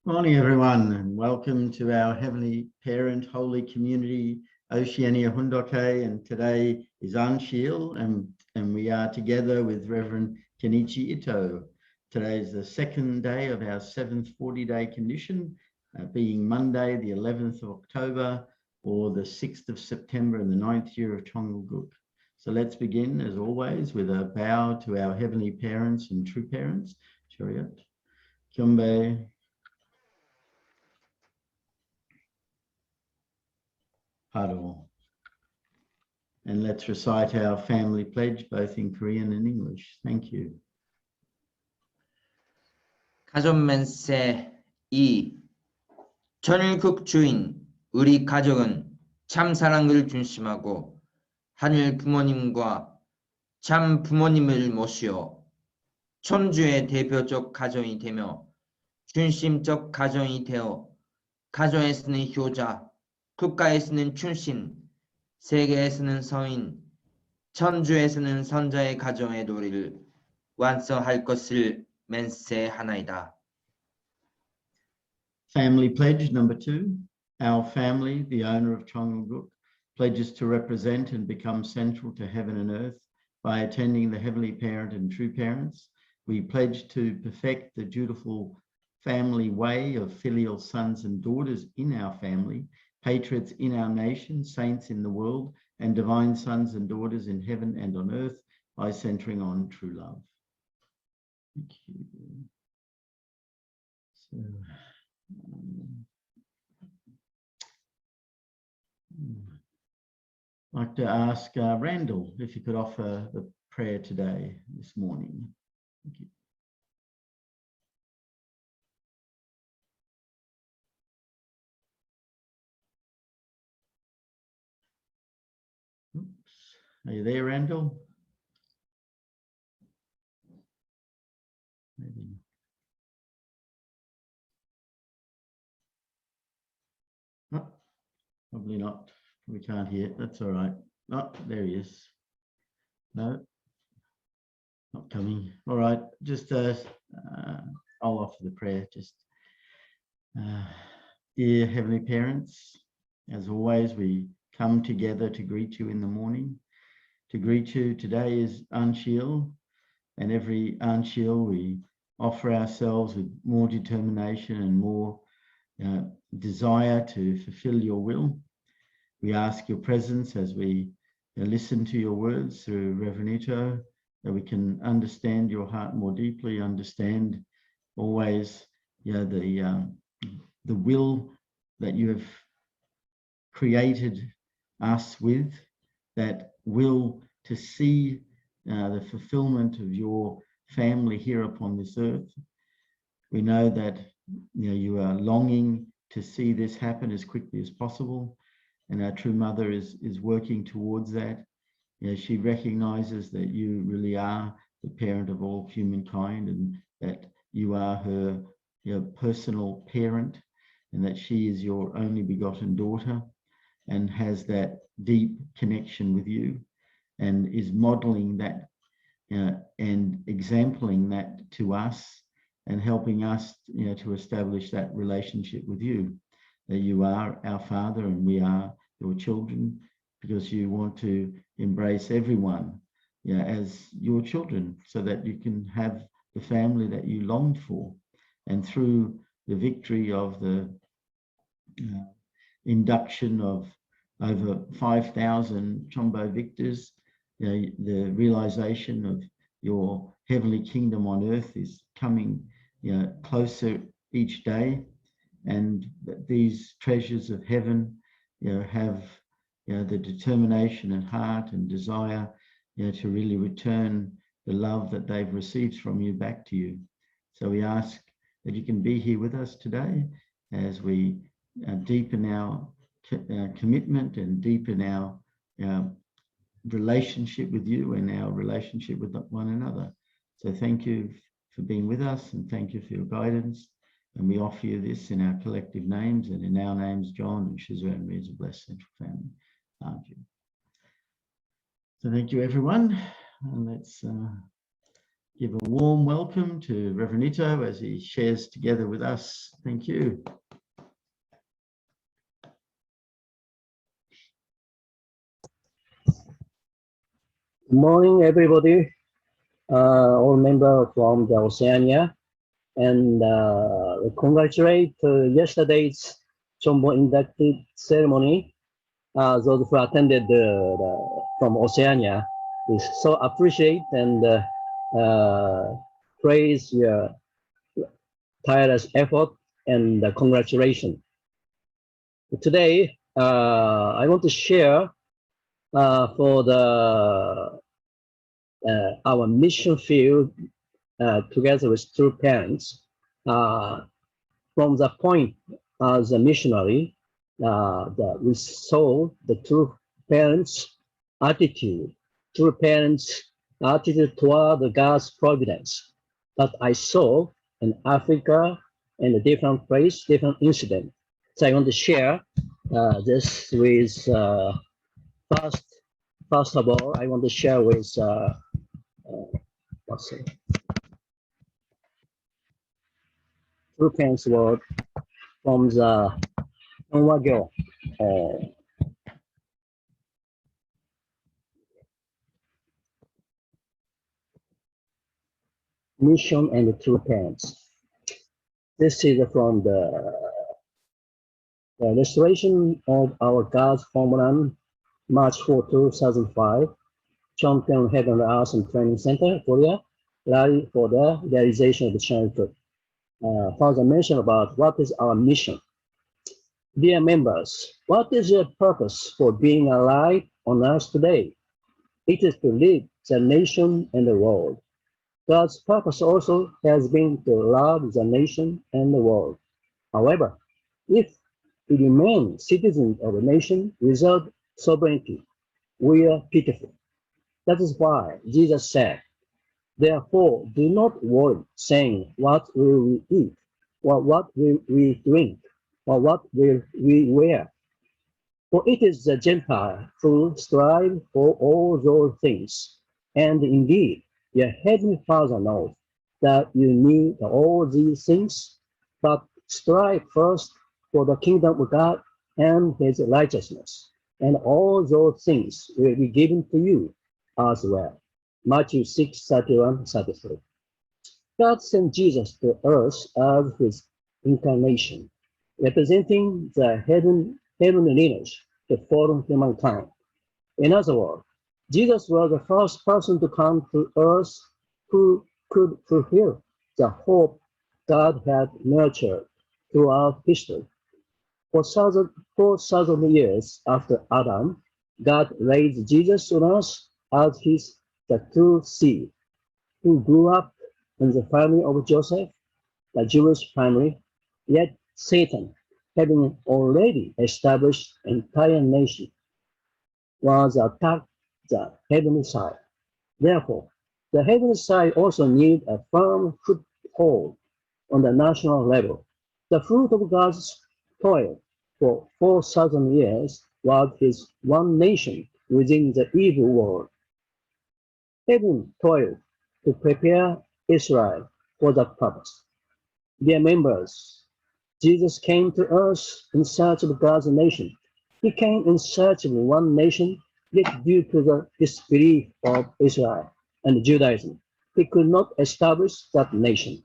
Morning, everyone, and welcome to our Heavenly Parent Holy Community, Oceania Hundoke. And today is Anshil, and we are together with Rev Kenichi Ito. Today is the second day of our seventh 40-day condition, being Monday, the 11th of October, or the 6th of September in the 9th year of Chongalguk. So let's begin, as always, with a bow to our Heavenly Parents and True Parents. Chariot. Kyombe. Haro. And let's recite our family pledge, both in Korean and English. Thank you. 가족멘세 2. 천일국 주인 우리 가족은 참 사랑을 중심하고 하늘 부모님과 참 부모님을 모시어 천주의 대표적 가정이 되며 중심적 가정이 되어 가정에서는 효자, 국가에서는 충신, 세계에서는 성인, 천주에서는 선자의 가정의 도리를 완성할 것을 맹세하나이다. Family pledge number 2. Our family, the owner of Chongalguk, pledges to represent and become central to heaven and earth by attending the Heavenly Parent and True Parents. We pledge to perfect the dutiful family way of filial sons and daughters in our family, patriots in our nation, saints in the world, and divine sons and daughters in heaven and on earth by centering on true love. Thank you. So, I'd like to ask Randall if you could offer the prayer today, this morning. Thank you. Oops. Are you there, Randall? Maybe. Oh, probably not. We can't hear it. That's all right. Oh, there he is. No, not coming. All right. Just I'll offer the prayer. Just dear Heavenly Parents, as always, we come together to greet you in the morning. To greet you today is Anshil, and every Anshil we offer ourselves with more determination and more desire to fulfill your will. We ask your presence as we listen to your words through Reverend Ito, that we can understand your heart more deeply, understand always the will that you have created us with, that will to see the fulfillment of your family here upon this earth. We know that you are longing to see this happen as quickly as possible, and our true mother is working towards that. She recognizes that you really are the parent of all humankind, and that you are her personal parent, and that she is your only begotten daughter and has that deep connection with you, and is modeling that and exempling that to us, and helping us to establish that relationship with you, that you are our Father and we are your children, because you want to embrace everyone as your children, so that you can have the family that you longed for. And through the victory of the induction of over 5,000 Chombo victors, the realization of your heavenly kingdom on earth is coming closer each day, and that these treasures of heaven have the determination and heart and desire to really return the love that they've received from you back to you. So we ask that you can be here with us today as we deepen our commitment and deepen our relationship with you and our relationship with one another. So thank you for being with us, and thank you for your guidance. And we offer you this in our collective names, and in our names, John and Shizra and Reza, blessed central family. Aren't you? So thank you, everyone. And let's give a warm welcome to Reverend Ito as he shares together with us. Thank you. Good morning, everybody, all members from the Oceania, and congratulate yesterday's Chombo inducted ceremony. Those who attended from Oceania, we so appreciate and praise your tireless effort and congratulations. Today, I want to share for the our mission field together with true parents from the point as a missionary that we saw the true parents attitude toward the God's providence that I saw in Africa in a different place, different incident. So I want to share this with first of all, I want to share with let's see, true parents word from the Onwagyo mission and the true parents. This is from the restoration of our God's homeland, March 4, 2005, Chongpyeong Heavenly Arts and Training Center, Korea, rally for the realization of the childhood. Further mention about what is our mission. Dear members, what is your purpose for being alive on earth today? It is to lead the nation and the world. God's purpose also has been to love the nation and the world. However, if we remain citizens of a nation without sovereignty, we are pitiful. That is why Jesus said, therefore, do not worry, saying, what will we eat, or what will we drink, or what will we wear? For it is the Gentile who strive for all those things. And indeed, your heavenly Father knows that you need all these things, but strive first for the kingdom of God and his righteousness, and all those things will be given to you as well. Matthew 6, 31, 33. God sent Jesus to earth as his incarnation, representing the heavenly lineage to fallen humankind. In other words, Jesus was the first person to come to earth who could fulfill the hope God had nurtured throughout history. For 4,000 years after Adam, God raised Jesus on earth as the true seed, who grew up in the family of Joseph, the Jewish family, yet Satan, having already established an entire nation, was attacked the heavenly side. Therefore, the heavenly side also need a firm foothold on the national level. The fruit of God's toil for 4,000 years was his one nation within the evil world. Heaven toiled to prepare Israel for that purpose. Dear members, Jesus came to earth in search of God's nation. He came in search of one nation, yet due to the disbelief of Israel and Judaism, he could not establish that nation.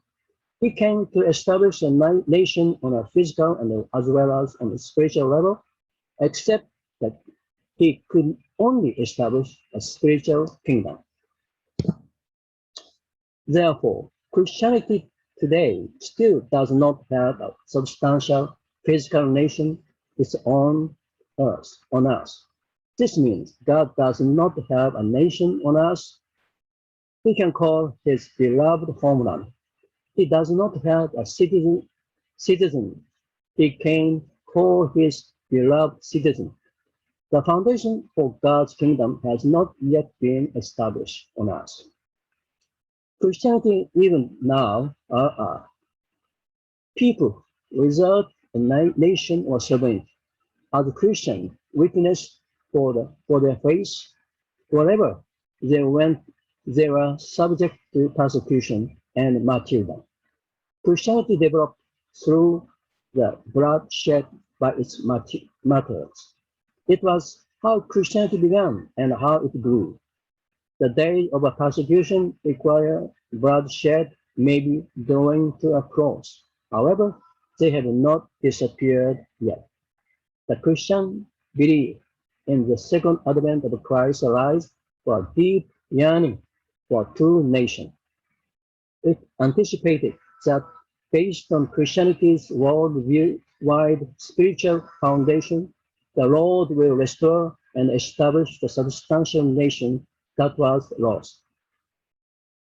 He came to establish a nation on a physical and as well as on a spiritual level, except that he could only establish a spiritual kingdom. Therefore, Christianity today still does not have a substantial physical nation its own on earth. This means God does not have a nation on earth he can call his beloved homeland. He does not have a citizen he can call his beloved citizen. The foundation for God's kingdom has not yet been established on earth. Christianity even now are people without a nation or sovereignty. As Christians witness for their faith, wherever they went they were subject to persecution and martyrdom. Christianity developed through the blood shed by its martyrs. It was how Christianity began and how it grew. The day of a persecution required bloodshed, maybe going to a cross. However, they have not disappeared yet. The Christian belief in the second advent of Christ arise for a deep yearning for a true nation. It anticipated that based on Christianity's worldwide spiritual foundation, the Lord will restore and establish the substantial nation that was lost.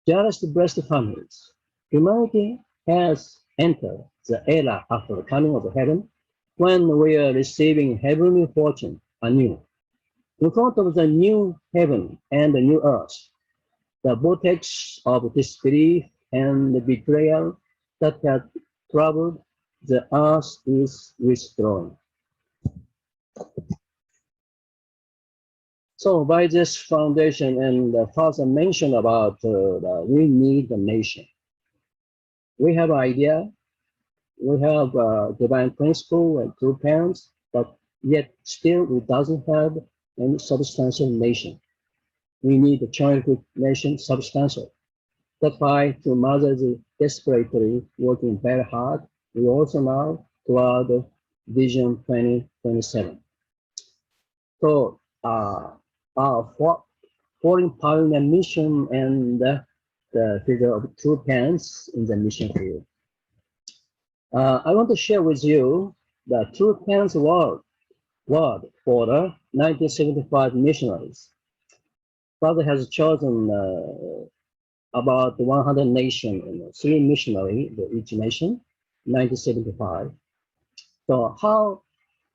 Dearest blessed families, humanity has entered the era after the coming of heaven when we are receiving heavenly fortune anew. In front of the new heaven and the new earth, the vortex of disbelief and the betrayal that had troubled the earth is withdrawing. So by this foundation, and the Father mentioned about we need the nation. We have idea, we have divine principle and true parents, but yet still it doesn't have any substantial nation. We need a childhood nation substantial. That's why two mothers desperately working very hard. We also now toward Vision 2027. So our foreign pioneer mission and the figure of true parents in the mission field. I want to share with you the true parents word for the 1975 missionaries. Father has chosen about 100 nations, 3 missionaries, each nation, 1975. So how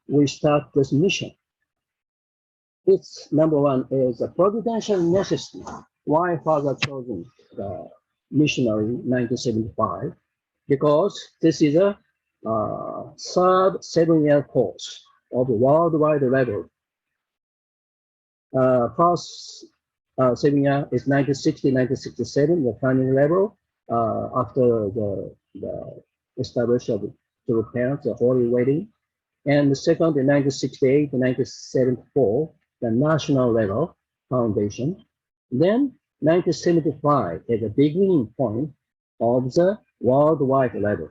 we start this mission? It's number one is a providential necessity. Why Father chosen the missionary 1975? Because this is a third 7-year course of the worldwide level. First 7 year is 1960, 1967, the primary level, after the establishment of the parents, the Holy Wedding. And the second in 1968 to 1974, the national level foundation. Then 1975 is the beginning point of the worldwide level.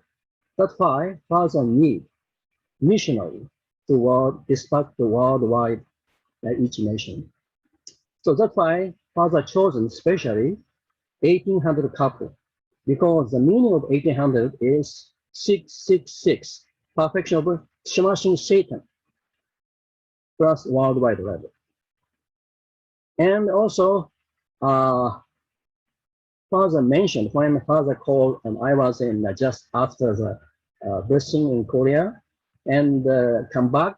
That's why Father need missionary to dispatch the worldwide each nation. So that's why Father chosen especially 1800 couple, because the meaning of 1800 is 666, perfection of smashing Satan, plus worldwide level. And also, Father mentioned when Father called, and I was in just after the blessing in Korea, and come back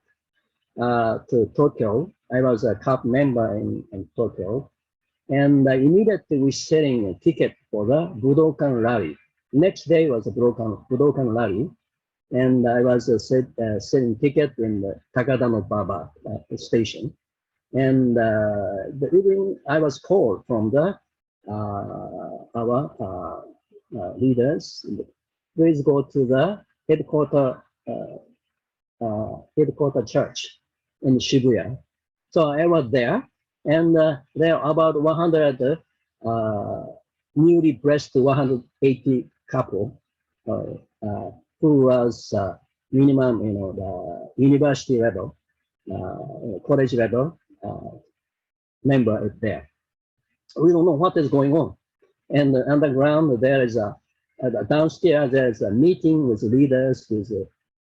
to Tokyo. I was a CAP member in Tokyo, and immediately we selling a ticket for the Budokan rally. Next day was a Budokan rally, and I was selling ticket in the Takadano Baba station. And the evening I was called from the our leaders. Please go to the headquarter church in Shibuya. So I was there, and there are about 100 newly blessed 180 couple who was minimum, the university level, college level member is there. We don't know what is going on. And underground, there is downstairs, there is a meeting with leaders, with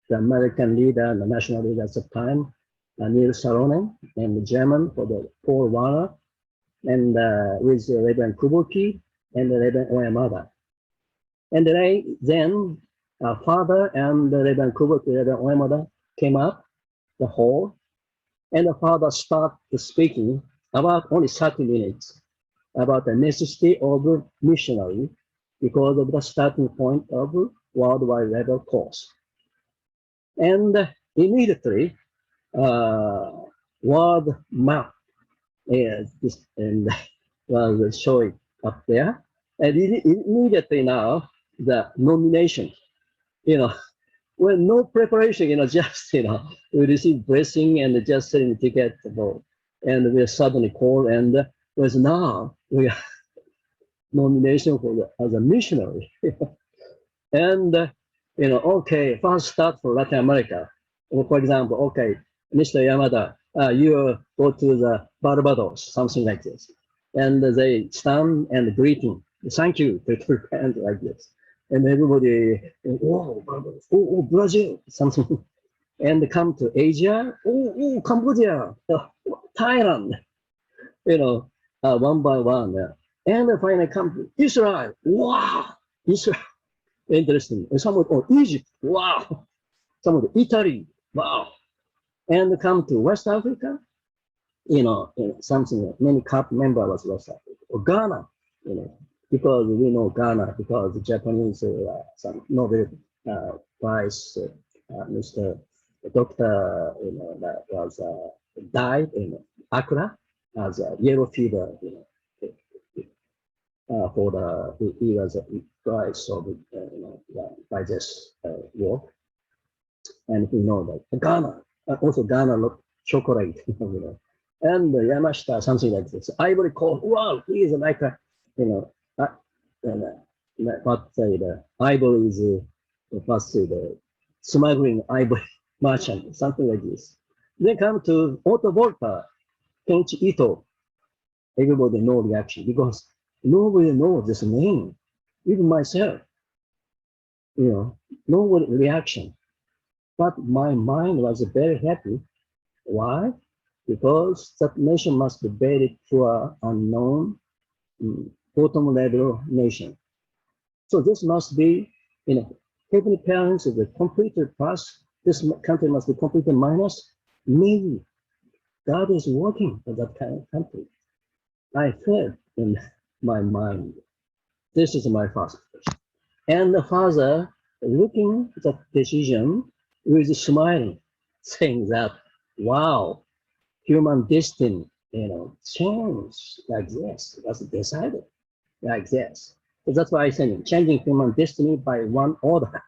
the American leader and the national leader at the time, Neil Saronen, and the German for the Paul Warner, and with Reverend Kubuki and Reverend Oyamada. And then Father and Reverend Kubuki, Reverend Oyamada came up the hall, and the Father started speaking about only 30 minutes about the necessity of missionary because of the starting point of worldwide level course. And immediately, world map is this, and was showing up there. And immediately now, the nomination, when no preparation, just, we receive blessing and just selling ticket to vote. And we're suddenly called, and was now we are nomination for as a missionary. And, okay, first start for Latin America. Or for example, okay, Mr. Yamada, you go to the Barbados, something like this. And they stand and greeting, thank you, to hand like this. And everybody, oh, Barbados, oh, Brazil, something. And come to Asia, oh, Cambodia, Thailand, one by one. And finally come to Israel, wow, Israel, interesting. And some of Egypt, wow, some of Italy, wow. And come to West Africa, something, many CAP member was West Africa, or Ghana, because we know Ghana, because the Japanese, some Nobel Prize, Mr. Doctor, that was died in Accra as a yellow fever, for the, he was a prize of, by this work. And we know that Ghana, also Ghana look chocolate, and Yamashita, something like this. Ivory Coast, wow, he is like a, what say the ivory is, first say the smuggling ivory merchant, something like this. Then come to Otto Volta, Kenichi Ito. Everybody know reaction because nobody knows this name, even myself. No reaction. But my mind was very happy. Why? Because that nation must be very poor, unknown, bottom level nation. So this must be, heavenly parents of the completed plus, this country must be completed minus. Maybe God is working for that kind of country. I felt in my mind. This is my first question. And the father looking at the decision with smiling, saying that, wow, human destiny, change like this, was decided like this. So that's why I said changing human destiny by one order.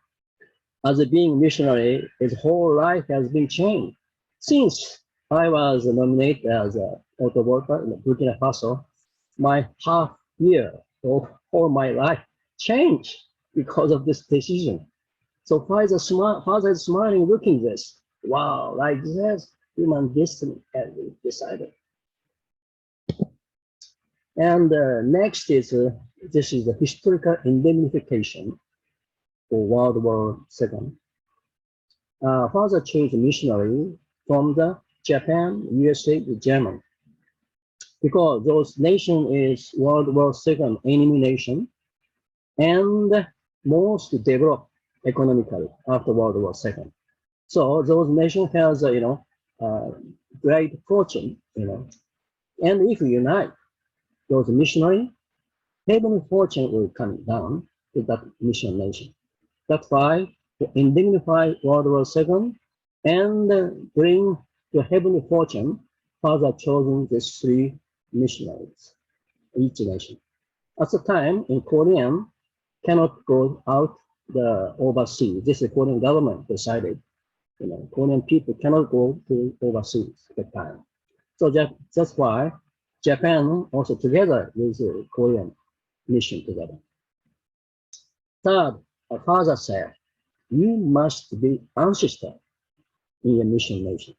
As a being missionary, his whole life has been changed. Since I was nominated as an auto worker in Burkina Faso, my half year of all my life changed because of this decision. So father is smiling, looking this. Wow, like this, human destiny has been decided. And next is, this is the historical indemnification for World War II. Father changed missionary from the Japan, USA to Germany, because those nation is World War II enemy nation and most developed economically after World War II. So those nations has great fortune, and if you unite those missionary, heavenly fortune will come down to that mission nation. That's why to indemnify World War II and bring the heavenly fortune, Father chosen these three missionaries, each nation. At the time, in Korean, cannot go out the overseas. This is Korean government decided. Korean people cannot go to overseas at the time. So that's why Japan also together with the Korean mission together. Third, Father said, you must be ancestor in your mission nation.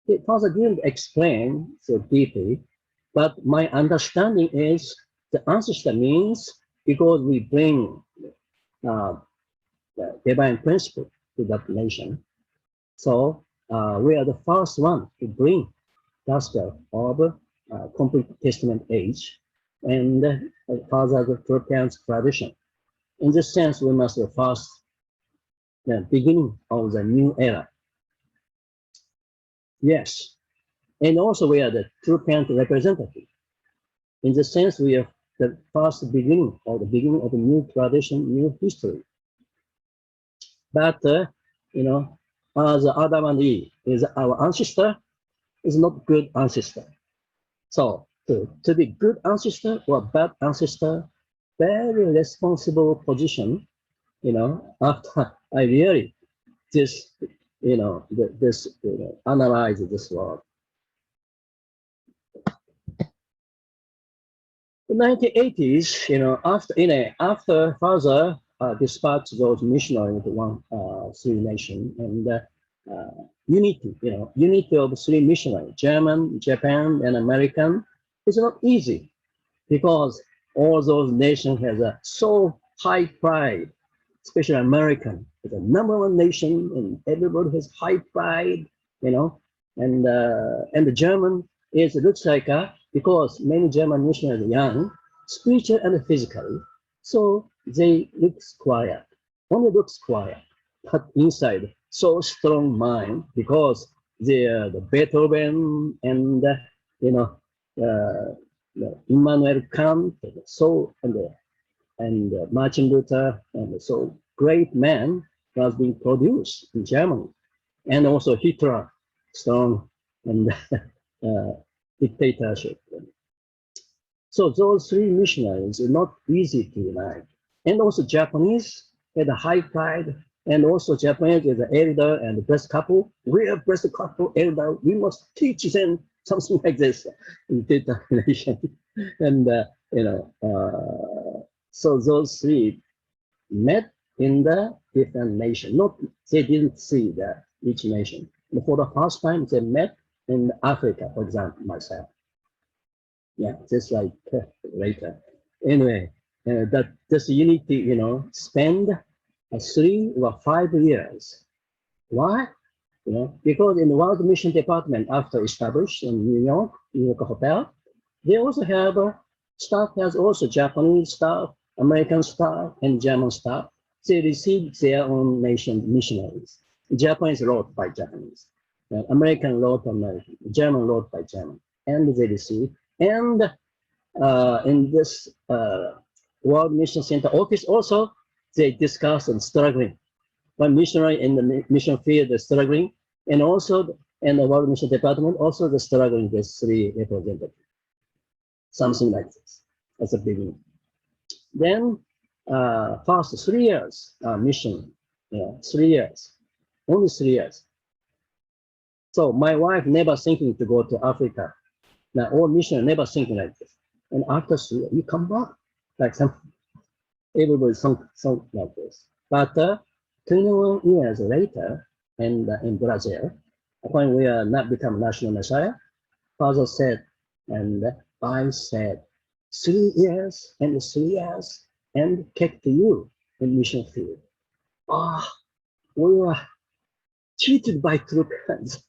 The Father didn't explain so deeply, but my understanding is the ancestor means because we bring the divine principle to that nation. So we are the first one to bring gospel of complete testament age and Father's Philippians tradition. In this sense, we must be the first beginning of the new era. Yes, and also we are the true parent representative. In the sense, we are the first beginning of the new tradition, new history. But as Adam and Eve is our ancestor, is not good ancestor. So to be good ancestor or bad ancestor, very responsible position, after I really just, analyze this world. The 1980s, after father dispatched those missionaries into one three nation and unity of three missionaries, German, Japan, and American, is not easy because all those nations have a so high pride, especially American, is the #1 nation, and everybody has high pride, and the German looks like because many German missionaries are young, spiritual and physically, so they look quiet, only looks quiet, but inside so strong mind because they are the Beethoven and Immanuel Kant, and Martin Luther, and so great man was being produced in Germany, and also Hitler, strong and dictatorship. So those three missionaries are not easy to unite. And also Japanese had a high pride, and also Japanese is the elder and the best couple. We are best couple, elder. We must teach them something like this in determination. And so those three met in the different nation. Not they didn't see each nation. And for the first time, they met in Africa, for example, myself. Yeah, just like later. Anyway, this unity, spend 3 or 5 years. Why? Because in the World Mission Department, after established in New York Hotel, they also have staff has also Japanese staff, American staff, and German staff. They received their own nation missionaries. Japanese wrote by Japanese, American wrote by American, German wrote by German, and they received. And in this World Mission Center office also, they discussed and struggling. One missionary in the mission field is struggling, and also in the World Mission Department, also the struggling with 3 representatives. Something like this as a beginning. Then first 3 years mission, 3 years, only 3 years. So my wife never thinking to go to Africa. Now all missionary never thinking like this. And after 3 years, you come back like everybody something like this. But 21 years later, and in Brazil, when we are not become national messiah, Father said, and I said, 3 years and 3 years, and kept you in mission field. We were cheated by Turks,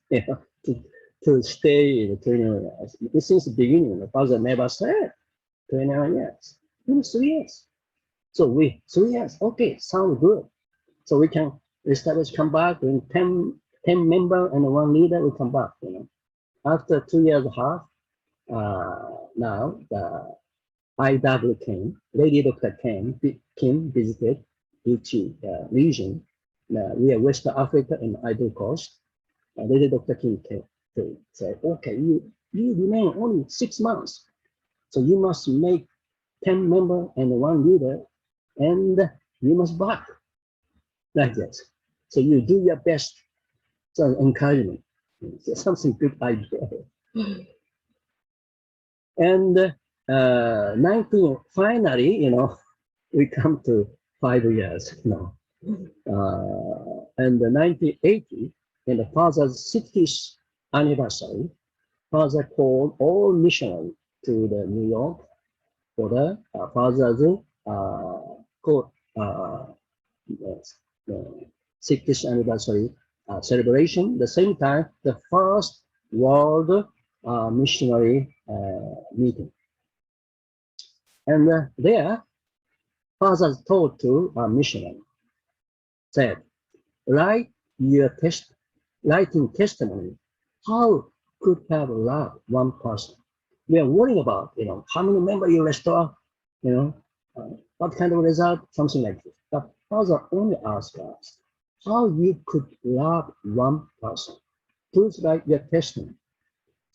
to stay in 21 years. Since the beginning, the Father never said 21 years, only 3 years. So 3 years, okay, sounds good. So we can establish, come back, in 10 members and 1 leader, we come back, After 2 years and a half, now the IW came, Lady Dr. Kim visited each region. We are West Africa and Ivory Coast. Lady Dr. Kim came to say, okay, you remain only 6 months. So you must make 10 members and 1 leader, and you must back like this. So you do your best. So encouragement, something good idea. And finally, we come to 5 years now. And the 1980, in the Father's 60th anniversary, Father called all missionaries to the New York for the Father's 60th anniversary celebration. The same time, the first World Missionary meeting. And there, Father told to a missionary, said, writing testimony, how could have loved one person? We are worrying about, how many members you restore, what kind of result, something like this. But Father only asked us, how you could love one person. Please write your testimony.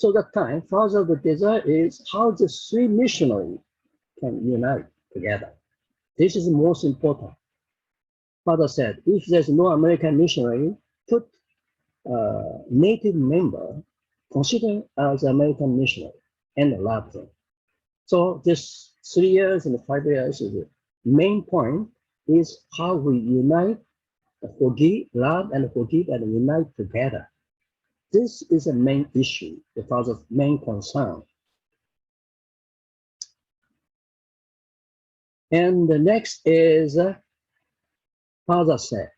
So that time, father, the desire is how the three missionaries can unite together. This is the most important. Father said, if there's no American missionary, put native member, consider as American missionary and love them. So this 3 years and 5 years, the main point is how we unite, forgive, love and forgive and unite together. This is a main issue, the father's main concern. And the next is, father said,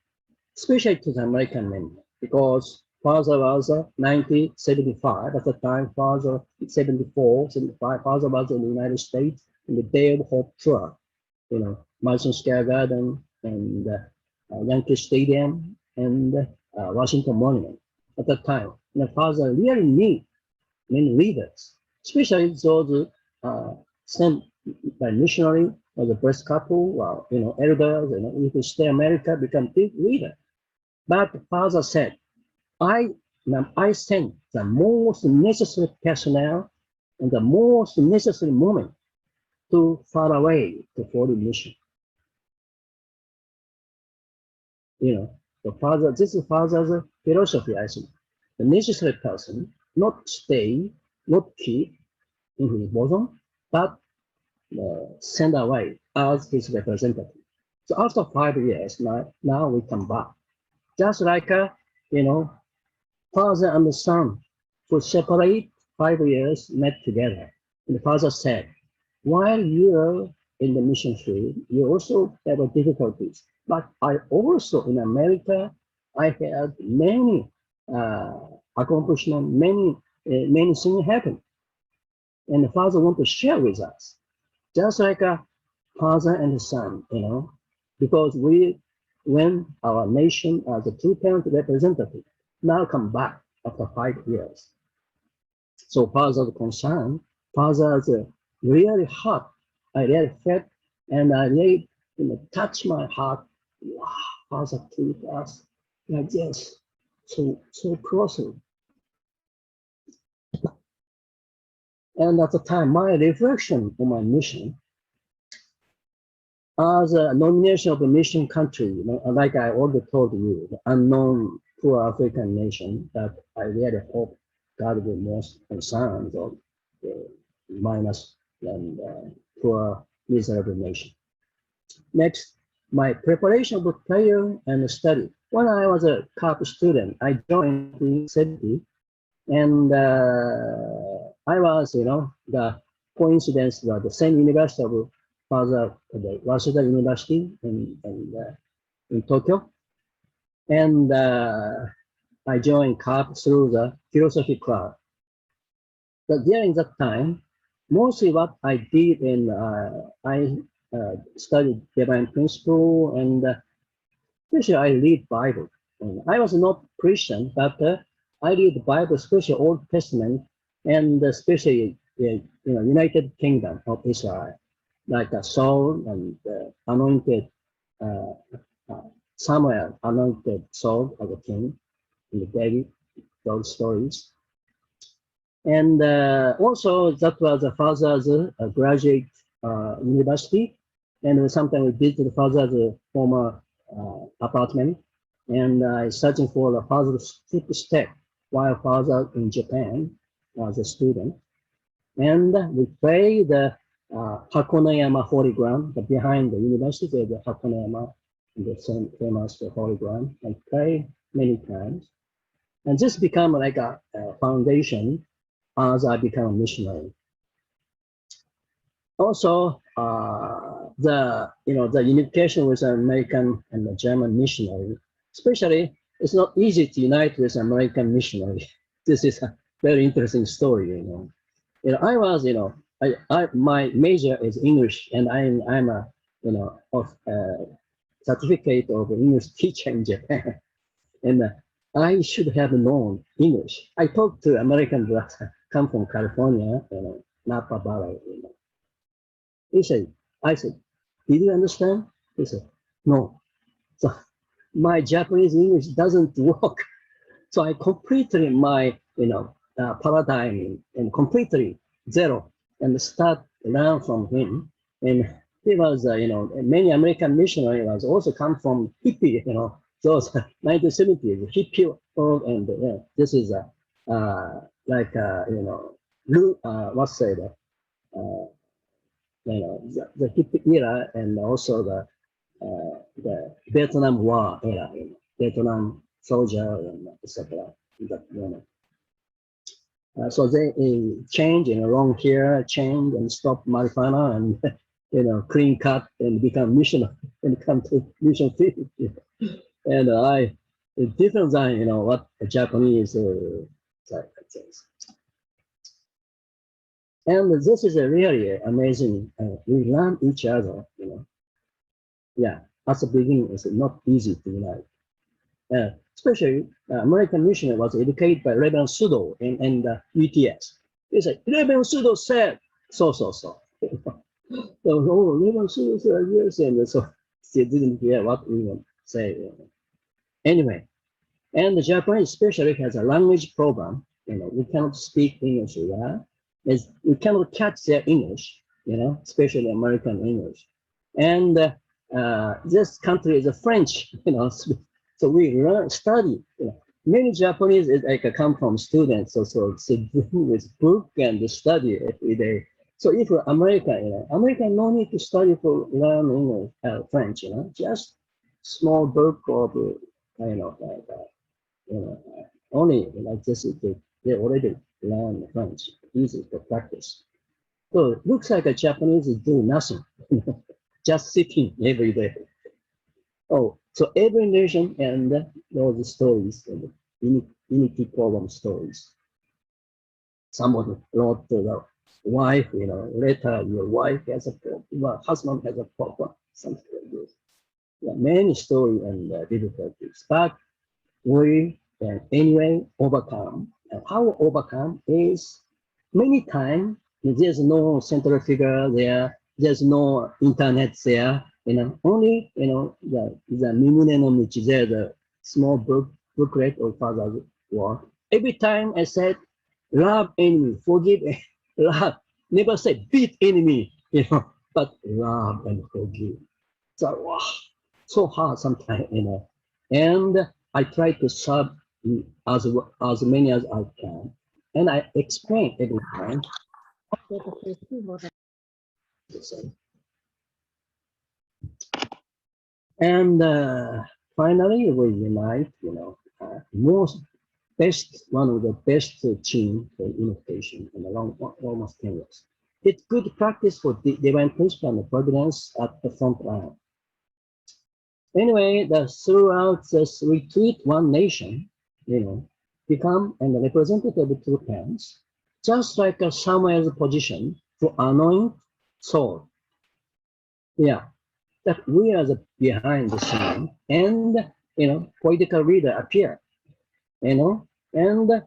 especially to the American member, because father was 1975, at the time, father 74, 75, father was in the United States in the Day of Hope tour, Madison Square Garden and Yankee Stadium and Washington Monument at that time. And the father really need many leaders, especially those sent by missionary or the blessed couple, elders, if you stay America, become big leader. But father said, I sent the most necessary personnel and the most necessary moment to far away to foreign mission. This is father's philosophy, I think. The necessary person, not stay, not keep in his bosom, but send away as his representative. So after 5 years, now we come back. Just like, father and son who separate 5 years met together. And the father said, while you're in the mission field, you also have difficulties. But I also, in America, I had many accomplishments, many things happen. And the father wants to share with us, just like a father and son, because when our nation as a two-parent representative now come back after 5 years. So father's concern, father's really heart, I really felt, and I really touch my heart. Wow, father treat us like this, so closely. And at the time, my reflection on my mission, as a nomination of a mission country, like I already told you, the unknown poor African nation that I really hope God will most concerned of the minus and poor miserable nation. Next, my preparation of prayer and study. When I was a CAP student, I joined the city, and I was, the coincidence that the same university of Father, the Waseda University in Tokyo, and I joined CAP through the philosophy club. But during that time, mostly what I did in I studied divine principle, and especially I read Bible. And I was not Christian, but I read the Bible, especially Old Testament, and especially United Kingdom of Israel, like Saul and anointed Samuel, anointed Saul as a king in the David, those stories. And also that was the father's graduate university, and sometimes we visit the father's former apartment, and I searching for the father's footstep while father in Japan as a student. And we pray the Hakoneyama Holy Ground, behind the university, there's the Hakoneyama, the same famous Holy Ground, and pray many times. And this become like a foundation as I become a missionary. Also, the unification with American and the German missionary, especially, it's not easy to unite with American missionary. This is a very interesting story. I was, my major is English, and I'm a, certificate of English teacher in Japan, and I should have known English. I talked to American that come from California, Napa Valley. I said, did you understand? He said, no. So my Japanese English doesn't work. So I completed my, paradigm and completely zero and start learn from him. And he was, many American missionaries was also come from hippie, those 1970s hippie world, and this is what's say that, the hippie era, and also the Vietnam War era, Vietnam soldier and etc. So they change long hair, change and stop marijuana, and clean cut and become missionary and come to mission field. And it's different than what a Japanese says. And this is a really amazing. We learn each other. Yeah, at the beginning, it's not easy to unite. Especially American missionary was educated by Reverend Sudo and UTS. He said, Reverend Sudo said so. So, Reverend Sudo said yes, and so they didn't hear what we want to say. Anyway, and the Japanese especially has a language problem. We cannot speak English there. We cannot catch their English, especially American English. And this country is a French, so we study. Many Japanese come from students, so with book and study every day. So if America, America no need to study for learn English, French, just small book of, only like this, they already learn French, easy to practice. So it looks like a Japanese is doing nothing, just sitting every day. Oh, so every nation and those stories, unity problem stories. Somebody wrote to the wife, later your wife has a problem, your husband has a problem, something like this. Yeah, many stories and difficulties, but we can anyway overcome. And how overcome is many times there's no central figure there, there's no internet there, only the Mimune which is there, the small booklet of Father's Word. Every time I said love enemy, forgive, love, never say beat enemy, but love and forgive. So wow, so hard sometimes, and I try to serve as many as I can, and I explain every time. And finally, we unite. One of the best team for innovation in a almost 10 years. It's good practice for divine principle and providence at the front line. Anyway, throughout this retreat, one nation, become a representative of two parents, just like Samuel's position to anoint Saul. Yeah, that we are the behind the scene, and political leader appear, and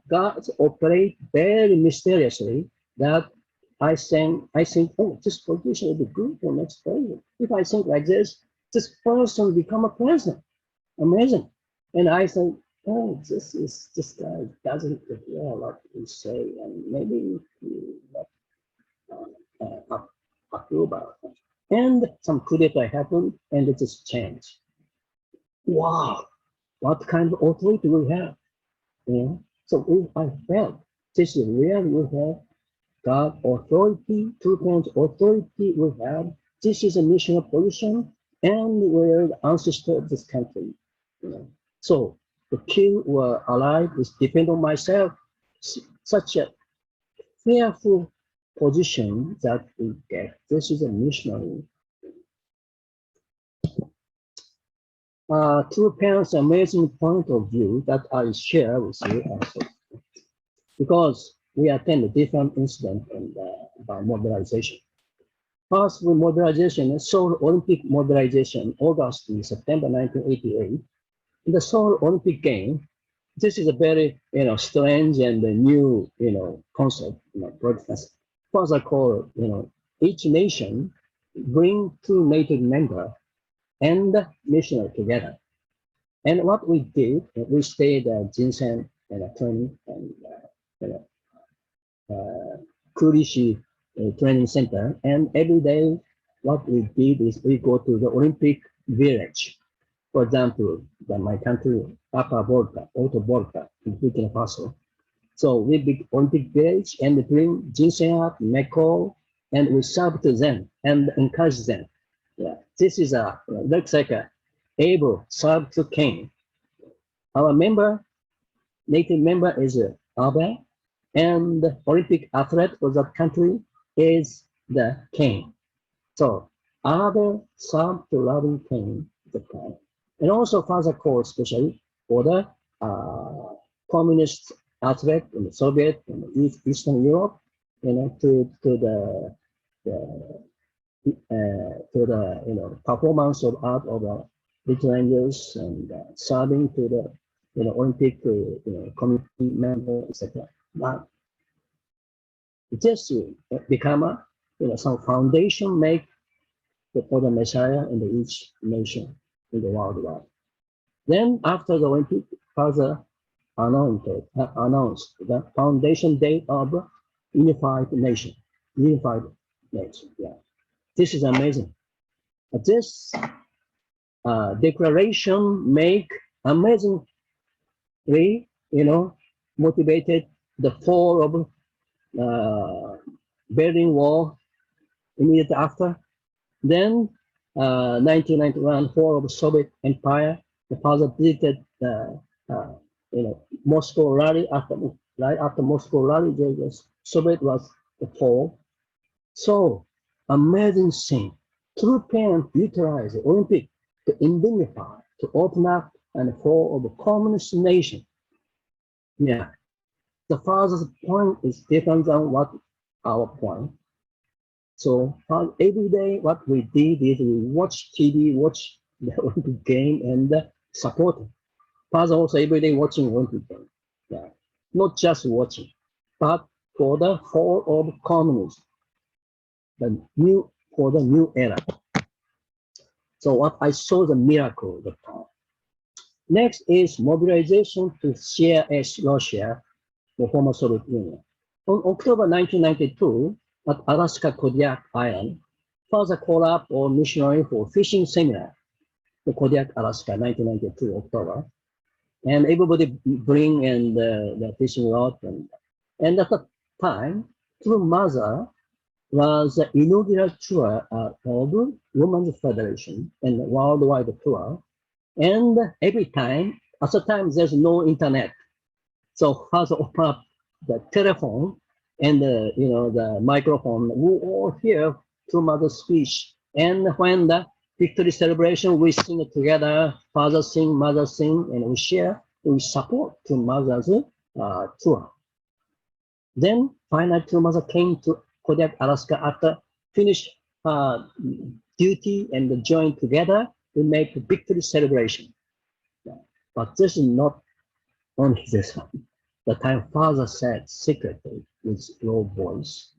God operate very mysteriously. That I think, oh, this position will be good for next president. If I think like this person become a president, amazing. And I think, oh, this guy doesn't hear what we say, and maybe approve about it. And some coup d'etat happened, and it just changed. Wow, what kind of authority we have? So I felt this is where we have God authority, two kinds of authority we have. This is a national position, and we're the ancestor of this country. So the king were alive, is depend on myself. Such a fearful position that we get. This is a missionary. Two parents' amazing point of view that I share with you also, because we attend different incidents by mobilization. First, with mobilization, Seoul Olympic mobilization, August and September 1988. In the Seoul Olympic game, this is a very strange and new concept, broadcast. First, I call each nation bring two native members and missionary together. And what we did, we stayed at Jinsen and training and Kurishi Training Center, and every day what we did is we go to the Olympic Village. For example, my country, Upper Volta, Alto Volta, in Burkina Faso. So we big Olympic Village and bring ginseng up, Meko, and we serve to them and encourage them. Yeah, this is looks like a able serve to king. Our native member is Abe, and the Olympic athlete for that country is the king. So Abe served to loving king Japan, and also further call especially for the communist athlete in the Soviet and Eastern Europe, to the performance of art of little angels and serving to the Olympic committee member, etc. But just become a some foundation make for the Messiah in each nation in the world. Then after the Olympic, further announced the foundation date of unified nation. Yeah, this is amazing. This declaration make amazingly, motivated the fall of Berlin Wall immediately after. Then 1991 fall of Soviet Empire. The father visited Moscow rally right after Moscow rally. The Soviet was the fall. So amazing thing. True parents utilize the Olympic to indemnify, to open up and fall of the communist nation. Yeah. The father's point is different than what our point. So every day what we did is we watch TV, watch the Olympic game and support it. Father also every day watching Olympic game. Yeah. Not just watching, but for the fall of communism, for the new era. So what I saw the miracle the time. Next is mobilization to CIS Russia, the former Soviet Union. On October 1992, at Alaska Kodiak Island, father called up all missionary for fishing seminar, the Kodiak, Alaska, 1992, October. And everybody bring in the fishing rod. And at the time, through mother, was the inaugural tour of Women's Federation and worldwide tour. And every time, at the time, there's no internet. So father opened up the telephone and the microphone. We all hear through mother's speech. And when the victory celebration, we sing it together. Father sing, mother sing, and we share. We support to mother's tour. Then finally, to mother came to Kodiak, Alaska after finish duty and join together. We make a victory celebration. But this is not only this one. The time father said secretly with low voice,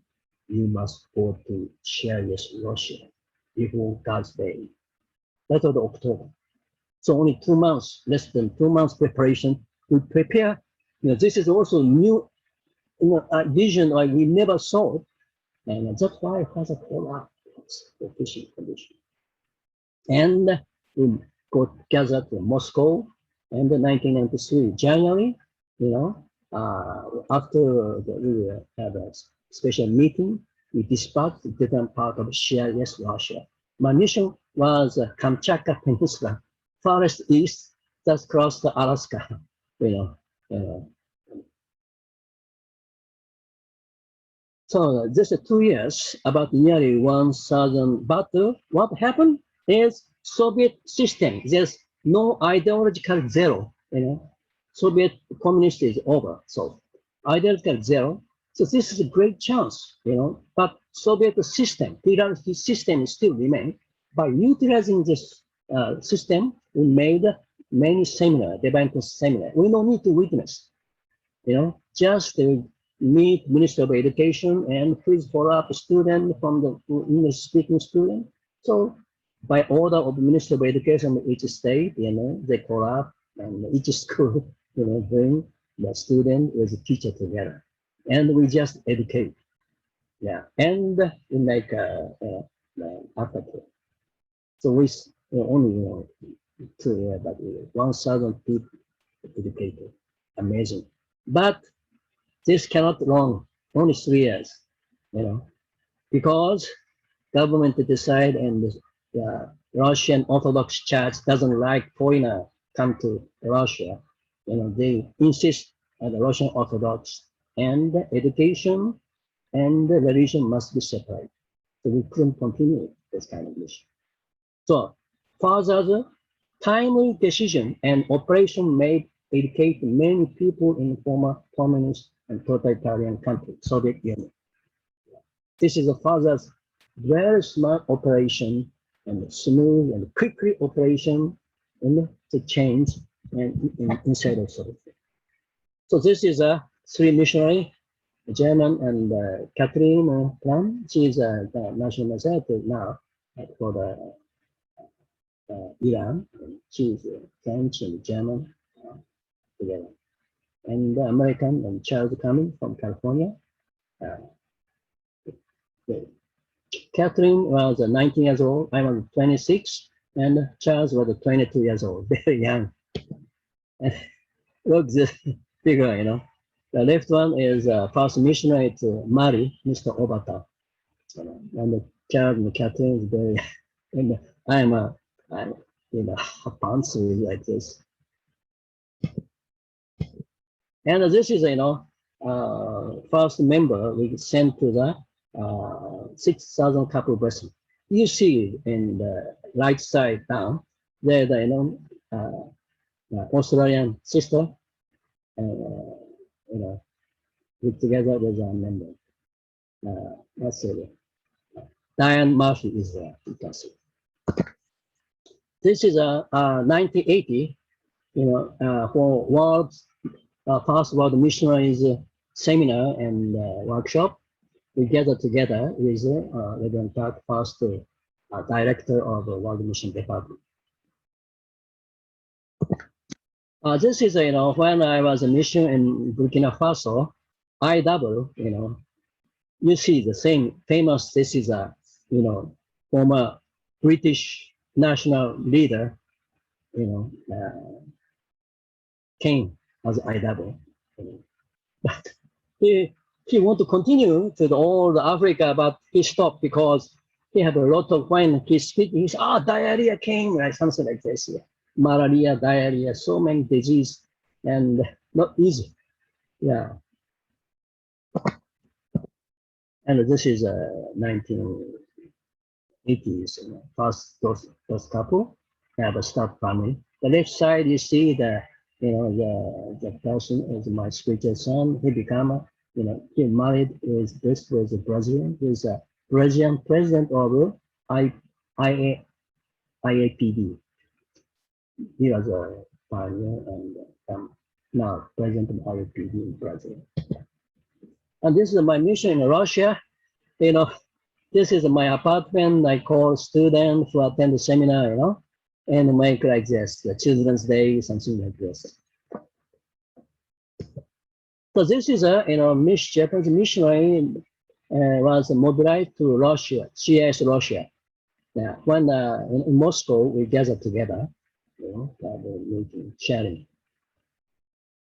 you must go to Cherished Russia before God's day. That was October. So only 2 months, less than 2 months preparation to prepare. This is also new vision like we never saw it. And that's why father called up for fishing condition. And we go together to Moscow and in 1993, January, after we had a special meeting, we dispatched different part of CIS Russia. My mission was Kamchatka Peninsula, farthest east, just across the Alaska, So this is 2 years, about nearly 1,000. But what happened is Soviet system. There's no ideological zero. Soviet communist is over. So ideological zero. So this is a great chance. But Soviet system, hierarchy system still remain. By utilizing this system, we made many seminar, development seminar. We don't need to witness. Just meet Minister of Education and please follow up a student from the English speaking student. So by order of Minister of Education in each state, they call up and each school, bring the student with the teacher together. and we just educate. Yeah, and we make aftercare. So we only 2 years, but 1,000 people educated. Amazing. But this cannot long, only 3 years, because government decide and the Russian Orthodox Church doesn't like foreigner come to Russia. They insist on the Russian Orthodox and education and the religion must be separate. So we couldn't continue this kind of mission. So further, timely decision and operation made educate many people in former communist and totalitarian countries, Soviet Union. This is a father's very smart operation and smooth and quickly operation in the change and inside of Soviet. So this is a 3 missionary, German and Catherine Plan. She is the national ambassador now for the Iran. She is French and German together. And the American and Charles coming from California. Catherine was 19 years old, I was 26, and Charles was 22 years old, very young. And look this figure, The left one is first missionary to Mali, Mr. Obata. And the Charles and Catherine is very, and I'm a fancy like this. And this is, first member we sent to the 6,000 couple blessing. You see in the right side down, there the Australian sister, with together with a member. That's it. Diane Murphy is there. You can see. This is a 1980, for world first world missionaries seminar and workshop. We gathered together with Reverend Park, first director of the World Mission Department. This is, when I was a mission in Burkina Faso, IW, you see the same famous, this is a, former British national leader, came as IW. But he want to continue to all the Africa, but he stopped because he had a lot of when he speak, he said, diarrhea came, right? Something like this. Yeah. Malaria, diarrhea, so many disease, and not easy. Yeah. And this is 1980s, first those couple have a start family. The left side you see the the person is my spiritual son. He become he married with this was a Brazilian. He's a Brazilian president of IAPD. He was a pioneer and now president of IAPD in Brazil. And this is my mission in Russia. This is my apartment. I call students to attend the seminar, and make like this, the Children's Day, something like this. So this is a Japanese missionary was mobilized to Russia, CS Russia. Yeah, when in Moscow we gathered together, meeting, sharing.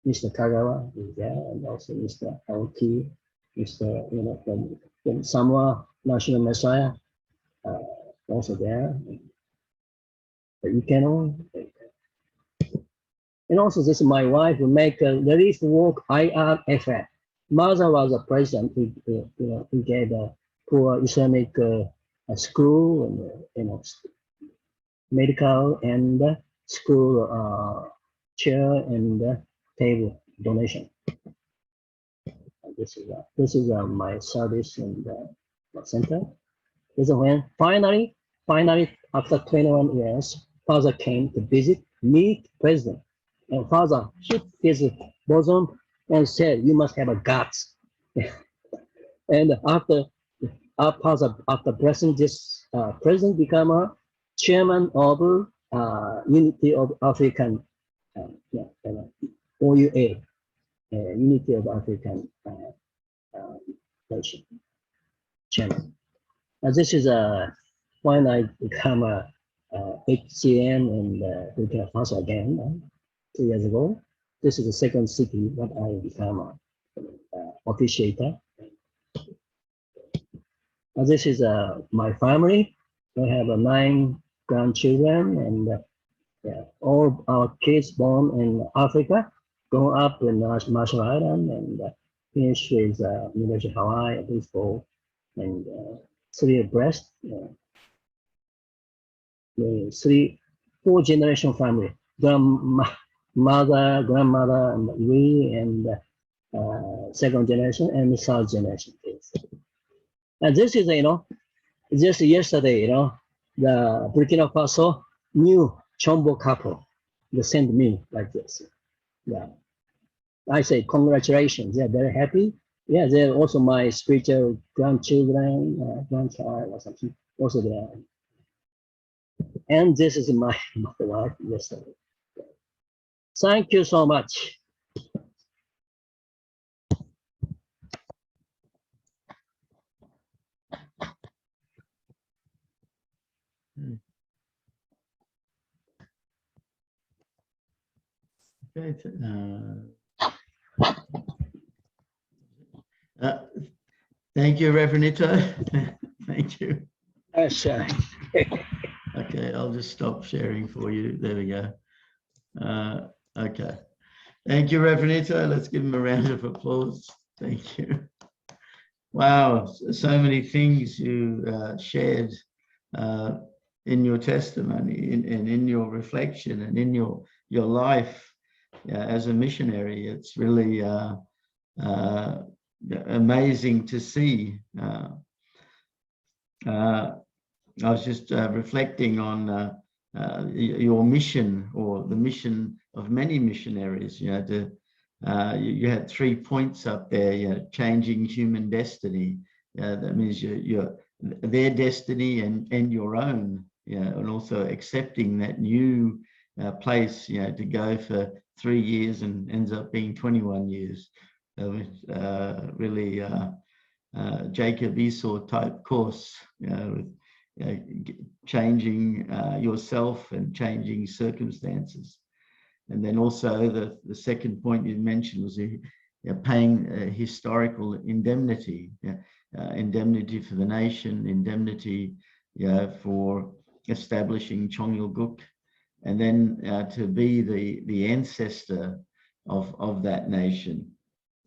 Mr. Kagawa is there, and also Mr. Aoki, Mr. from Samoa National Messiah, also there. And also this is my wife who make relief work IRFF. Mother was a president. He gave a poor Islamic school and medical and school chair and table donation. This is my service in the center. This is when finally after 21 years, father came to visit, meet president, and father hit his bosom and said, "You must have a guts." And after blessing this, president become a chairman of Unity of African OUA, Unity of African channel. This is when I become a HCM in Burkina Faso again 2 years ago. This is the second city that I become officiator. This is my family. We have 9 grandchildren, and all our kids born in Africa, grown up in Marshall Island, and finished with University of Hawaii at least 4, and 3 abreast. 4 generation family, grandmother, and we, and second generation and third generation kids. And this is, just yesterday, the Burkina Faso new Chombo couple, they sent me like this. Yeah, I say congratulations. They're very happy. Yeah, they're also my spiritual grandchildren, grandchild or something. Also there. And this is my wife yesterday. Thank you so much. Okay. Thank you, Reverend Ito. Thank you. Sure. Okay, I'll just stop sharing for you. There we go. Okay. Thank you, Reverend Ito. Let's give him a round of applause. Thank you. Wow, so many things you shared in your testimony and in your reflection and in your life as a missionary. It's really amazing to see. I was just reflecting on your mission, or the mission of many missionaries. You had 3 points up there. Changing human destiny. That means you're their destiny and your own. And also accepting that new place. To go for 3 years and ends up being 21 years. Really Jacob Esau type course. With changing yourself and changing circumstances. And then also the second point you mentioned was paying historical indemnity, indemnity for the nation, indemnity for establishing Chongyilguk, and then to be the ancestor of that nation.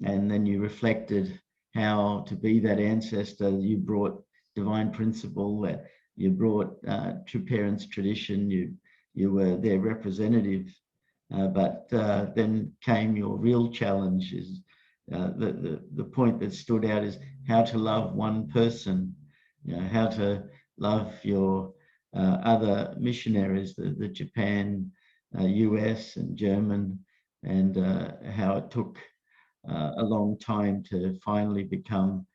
And then you reflected how to be that ancestor. You brought divine principle, you brought true parents tradition, you were their representative, but then came your real challenge. Is the point that stood out is how to love one person, how to love your other missionaries, the Japan, US and German, and how it took a long time to finally become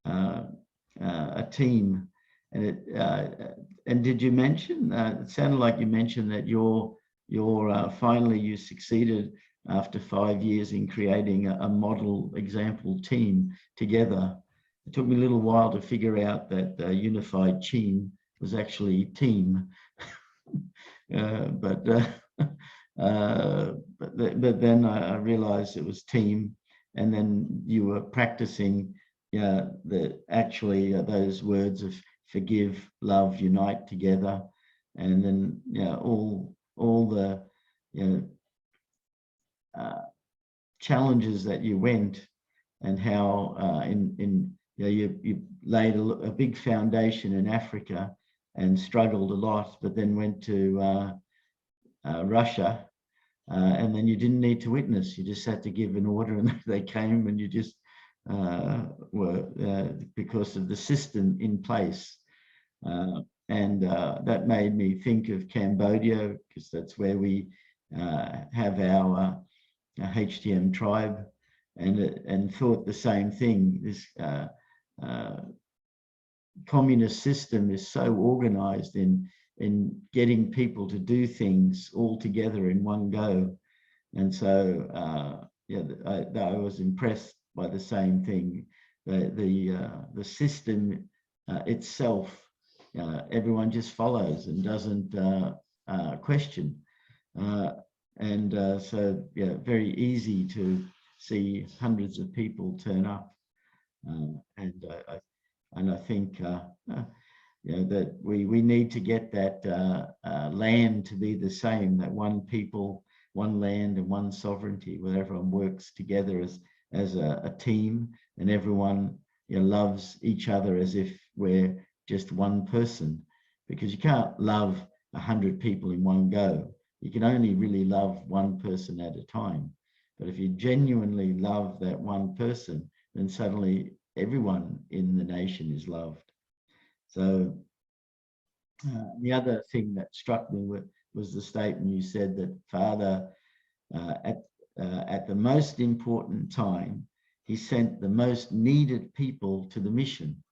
a team. And did you mention, it sounded like you mentioned that finally you succeeded after 5 years in creating a model example team together. It took me a little while to figure out that unified team was actually team. But then I realized it was team, and then you were practicing those words of forgive, love, unite together, and then all the challenges that you went, and how you laid a big foundation in Africa and struggled a lot, but then went to Russia, and then you didn't need to witness. You just had to give an order, and they came, and you just were because of the system in place. And that made me think of Cambodia, because that's where we have our HTM tribe, and thought the same thing. This communist system is so organized in getting people to do things all together in one go. And so I was impressed by the same thing. the system itself, everyone just follows and doesn't question. So, yeah, very easy to see hundreds of people turn up. And I think that we need to get that land to be the same, that one people, one land and one sovereignty, where everyone works together as a team, and everyone loves each other as if we're just one person, because you can't love 100 people in one go. You can only really love one person at a time. But if you genuinely love that one person, then suddenly everyone in the nation is loved. So the other thing that struck me was the statement you said that Father, at the most important time, he sent the most needed people to the mission.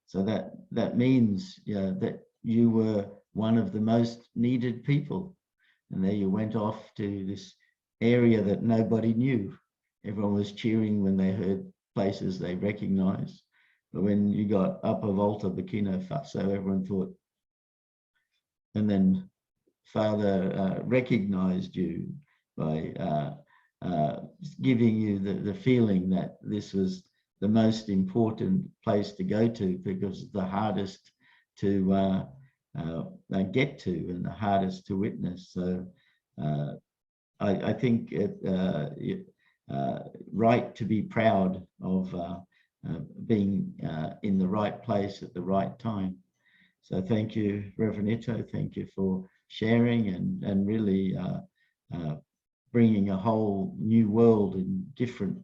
So that means that you were one of the most needed people. And there you went off to this area that nobody knew. Everyone was cheering when they heard places they recognized. But when you got Upper Volta, Burkina Faso, everyone thought, and then Father recognized you by giving you the feeling that this was the most important place to go to, because it's the hardest to get to and the hardest to witness. So I think it right to be proud of being in the right place at the right time. So thank you, Reverend Ito. Thank you for sharing and really bringing a whole new world in different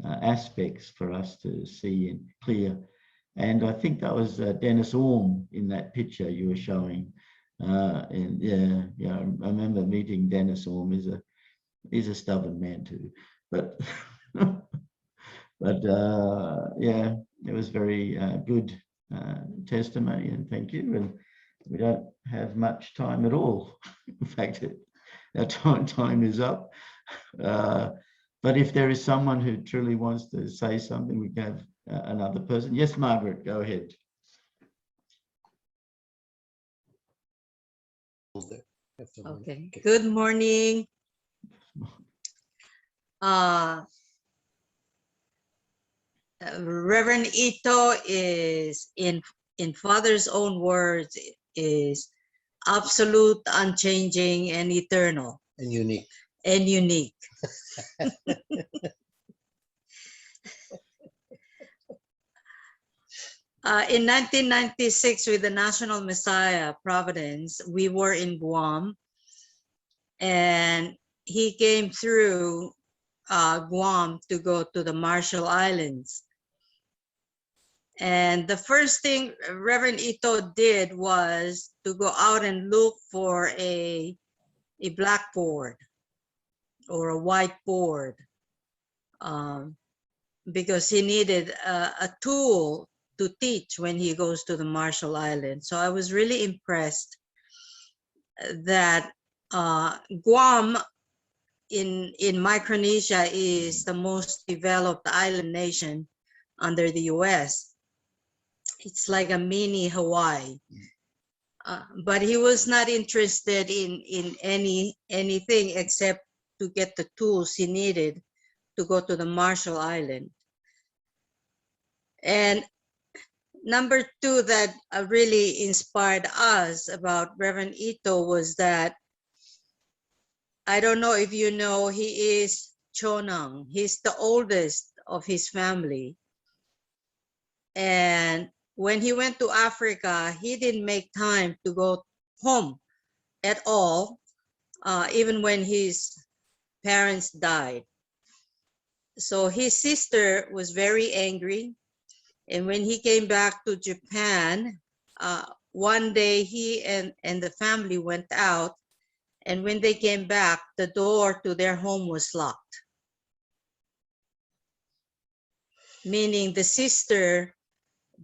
aspects for us to see and clear. And I think that was Dennis Orme in that picture you were showing. And yeah, I remember meeting Dennis Orme. He's a stubborn man too, but yeah, it was very good testimony, and thank you. And we don't have much time at all. In fact, our time is up. But if there is someone who truly wants to say something, we can have another person. Yes, Margaret, go ahead. Okay. Good morning. Reverend Ito is, in Father's own words, is absolute, unchanging, and eternal. And unique. And unique. In 1996, with the National Messiah Providence, we were in Guam, and he came through Guam to go to the Marshall Islands. And the first thing Reverend Ito did was to go out and look for a blackboard or a whiteboard, because he needed a tool to teach when he goes to the Marshall Islands. So I was really impressed that Guam in Micronesia is the most developed island nation under the US. It's like a mini Hawaii. But he was not interested in anything except to get the tools he needed to go to the Marshall Island. And number two that really inspired us about Reverend Ito was that, I don't know if you know, he is Chonang. He's the oldest of his family. And when he went to Africa, he didn't make time to go home at all, even when his parents died. So his sister was very angry. And when he came back to Japan, one day he and the family went out. And when they came back, the door to their home was locked. Meaning the sister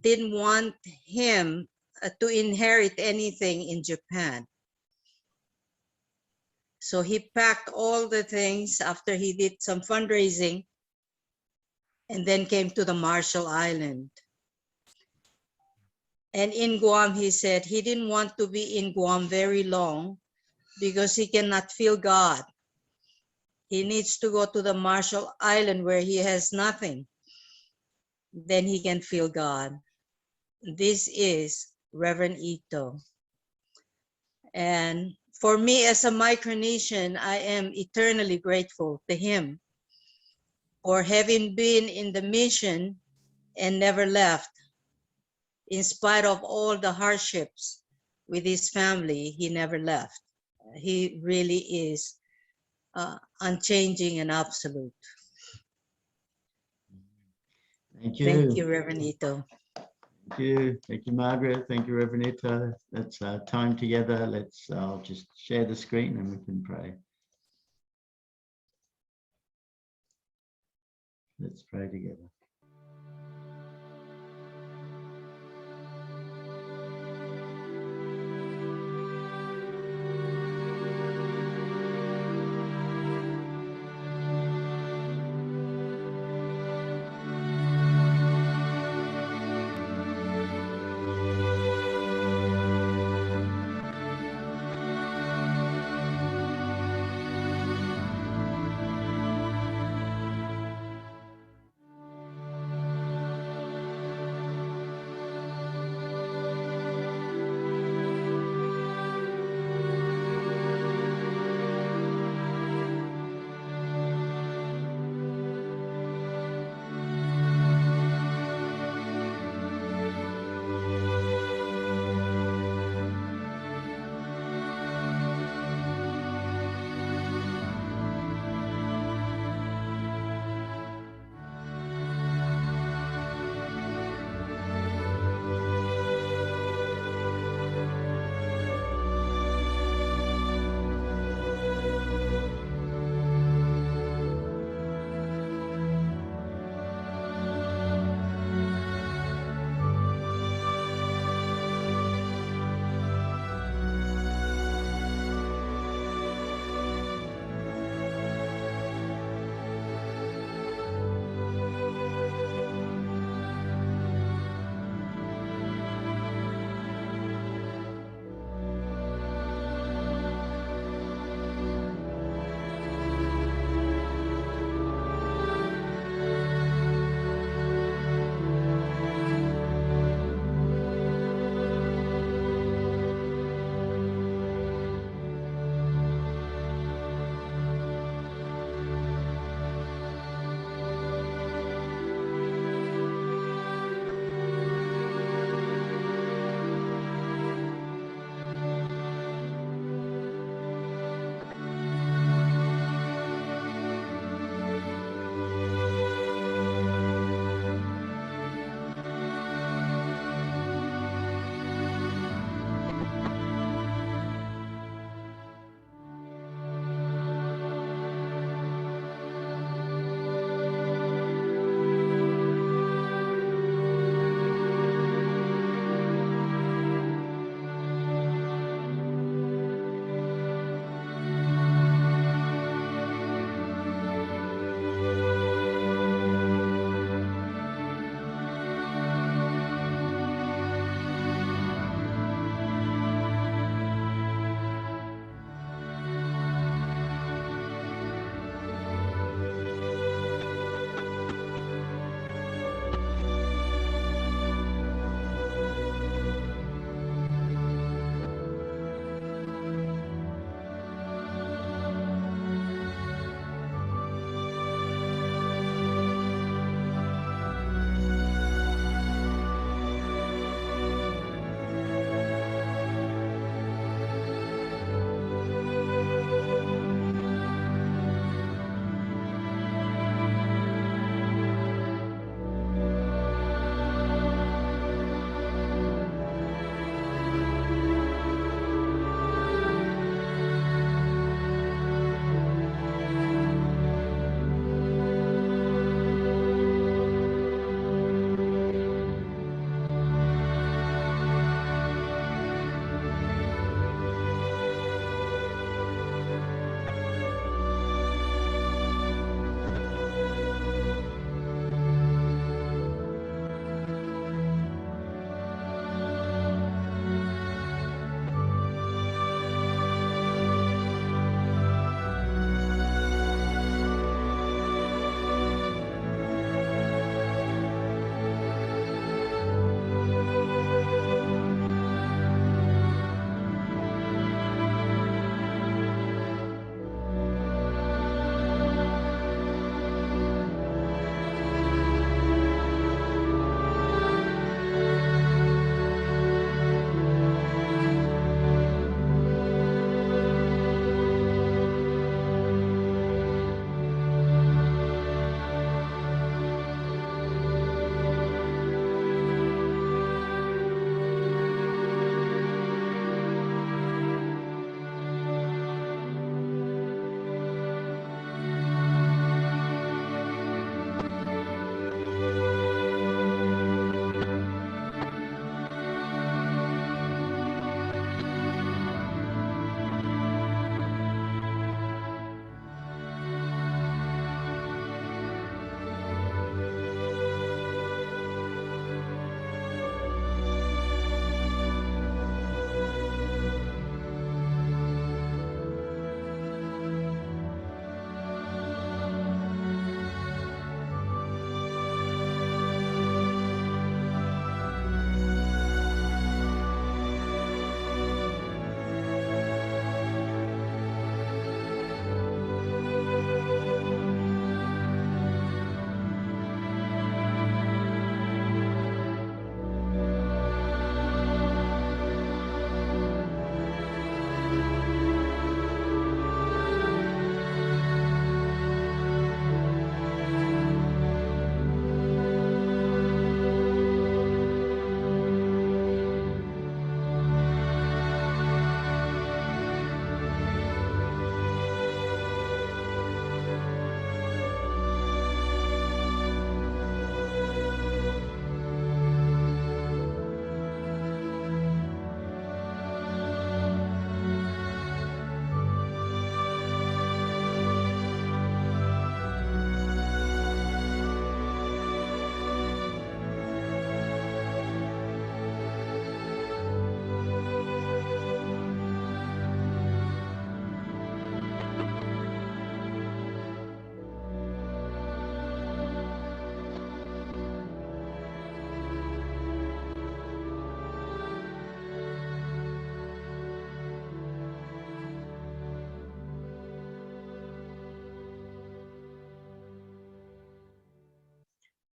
didn't want him to inherit anything in Japan. So he packed all the things after he did some fundraising. and then came to the Marshall Island. And in Guam, he said he didn't want to be in Guam very long because he cannot feel God. He needs to go to the Marshall Island where he has nothing. Then he can feel God. This is Reverend Ito. And for me as a Micronesian, I am eternally grateful to him for having been in the mission and never left. In spite of all the hardships with his family, he never left. He really is unchanging and absolute. Thank you. Thank you, Reverend Ito. Thank you. Thank you, Margaret. Thank you, Reverend Ito. Let's time together. I'll just share the screen and we can pray. Let's pray together.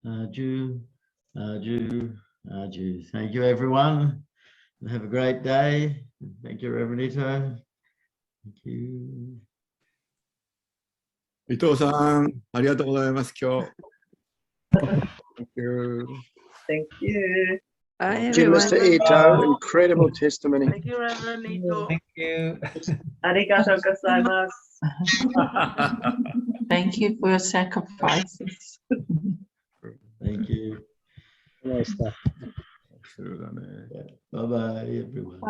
Aju, Aju, Aju. Thank you, everyone. Have a great day. Thank you, Reverend Ito. Thank you. 伊藤さん、ありがとうございます、今日。Thank you. Thank you. Bye, Thank you, Mr. everyone. Ito. Incredible testimony. Thank you, Reverend Ito. Thank you. Arigatou gozaimasu. Thank you for your sacrifices. Thank you. Nice stuff.そうだね。Bye-bye, everyone.